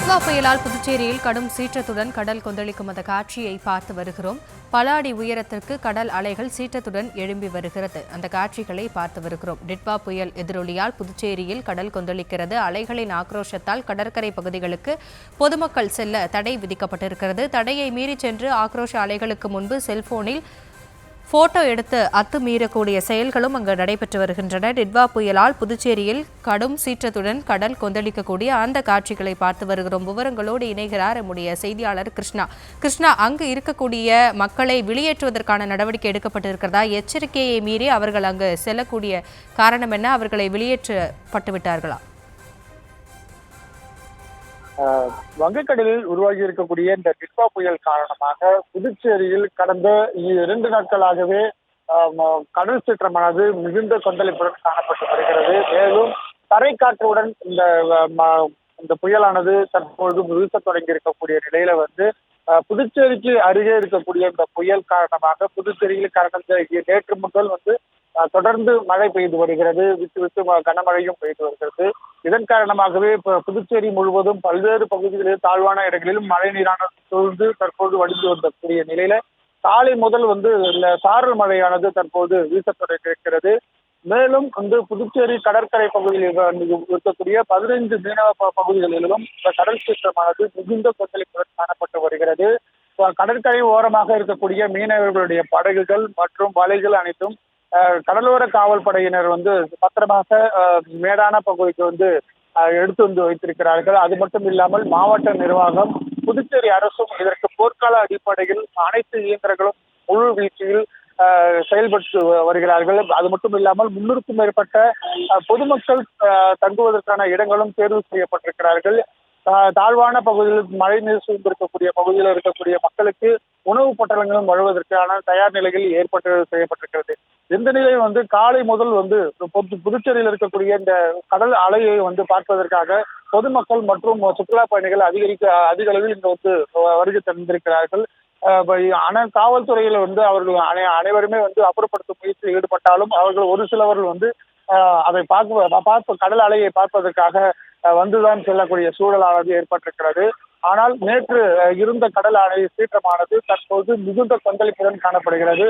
டிட்வா புயலால் புதுச்சேரியில் கடும் சீற்றத்துடன் கடல் கொந்தளிக்கும் அந்த காட்சியை பார்த்து வருகிறோம். பல அடி உயரத்திற்கு கடல் அலைகள் சீற்றத்துடன் எழும்பி வருகிறது. அந்த காட்சிகளை பார்த்து வருகிறோம். டிட்வா புயல் எதிரொலியால் புதுச்சேரியில் கடல் கொந்தளிக்கிறது. அலைகளின் ஆக்ரோஷத்தால் கடற்கரை பகுதிகளுக்கு பொதுமக்கள் செல்ல தடை விதிக்கப்பட்டிருக்கிறது. தடையை மீறி சென்று ஆக்ரோஷ அலைகளுக்கு முன்பு செல்போனில் போட்டோ எடுத்து அத்துமீறக்கூடிய செயல்களும் அங்கு நடைபெற்று வருகின்றன. டிட்வா புயலால் புதுச்சேரியில் கடும் சீற்றத்துடன் கடல் கொந்தளிக்கக்கூடிய அந்த காட்சிகளை பார்த்து வருகிறோம். விவரங்களோடு இணைகிறார் நம்முடைய செய்தியாளர் கிருஷ்ணா. கிருஷ்ணா, அங்கு இருக்கக்கூடிய மக்களை வெளியேற்றுவதற்கான நடவடிக்கை எடுக்கப்பட்டிருக்கிறதா? எச்சரிக்கையை மீறி அவர்கள் அங்கு செல்லக்கூடிய காரணம் என்ன? அவர்களை வெளியேற்றப்பட்டு விட்டார்களா? வங்கக்கடலில் உருவாகி இருக்கக்கூடிய இந்த டிட்வா புயல் காரணமாக புதுச்சேரியில் கடந்த 2 நாட்களாகவே கடல் சீற்றமானது மிகுந்த கொந்தளிப்புடன் காணப்பட்டு வருகிறது. மேலும் தரைக்காற்றுடன் இந்த புயலானது தற்பொழுது வீசத் தொடங்கி இருக்கக்கூடிய நிலையில புதுச்சேரிக்கு அருகே இருக்கக்கூடிய இந்த புயல் காரணமாக புதுச்சேரியில் கடந்த நேற்று முதல் தொடர்ந்து மழை பெய்து வருகிறது. விட்டு விட்டு கனமழையும் பெய்து வருகிறது. இதன் காரணமாகவே புதுச்சேரி முழுவதும் பல்வேறு பகுதிகளில் தாழ்வான இடங்களிலும் மழை நீரானது சூழ்ந்து தற்போது வடிந்து வரக்கூடிய நிலையில காலை முதல் இந்த சாரல் மழையானது தற்போது வீசத் தொடங்கியிருக்கிறது. மேலும் புதுச்சேரி கடற்கரை பகுதியில் இருக்கக்கூடிய 15 மீனவ பகுதிகளிலும் இந்த கடல் சீற்றமானது மிகுந்த கொந்தளிப்புடன் காணப்பட்டு வருகிறது. கடற்கரை ஓரமாக இருக்கக்கூடிய மீனவர்களுடைய படகுகள் மற்றும் வலைகள் அனைத்தும் கடலோர காவல் படையினர் பத்திரமாக மேடான பகுதிக்கு எடுத்து வைத்திருக்கிறார்கள். அது மட்டும் இல்லாமல் மாவட்ட நிர்வாகம், புதுச்சேரி அரசும் இதற்கு போர்க்கால அடிப்படையில் அனைத்து இயந்திரங்களும் முழு வீழ்ச்சியில் செயல்பட்டு வருகிறார்கள். அது மட்டும் இல்லாமல் 300க்கும் மேற்பட்ட பொதுமக்கள் தங்குவதற்கான இடங்களும் தேர்வு செய்யப்பட்டிருக்கிறார்கள். தாழ்வான பகுதியில் மழை நீர் சூழ்ந்திருக்கக்கூடிய பகுதியில் இருக்கக்கூடிய மக்களுக்கு உணவு பொட்டலங்களும் வழங்குவதற்கான தயார் நிலையில் செய்யப்பட்டிருக்கிறது. இந்த நிலையில் காலை முதல் புதுச்சேரியில் இருக்கக்கூடிய இந்த கடல் அலையை பார்ப்பதற்காக பொதுமக்கள் மற்றும் சுற்றுலா பயணிகள் அதிக அளவில் இங்கு வருகை தந்திருக்கிறார்கள். காவல்துறையில் அவர்கள் அனைவருமே அப்புறப்படுத்தும் முயற்சியில் ஈடுபட்டாலும் அவர்கள் ஒரு சிலவர்கள் அதை கடல் அலையை பார்ப்பதற்காக வந்துதான் செல்லக்கூடிய சூழலானது ஏற்பட்டிருக்கிறது. ஆனால் நேற்று இருந்த கடல் அலை சீற்றமானது தற்போது மிகுந்த கொந்தளிப்புடன் காணப்படுகிறது.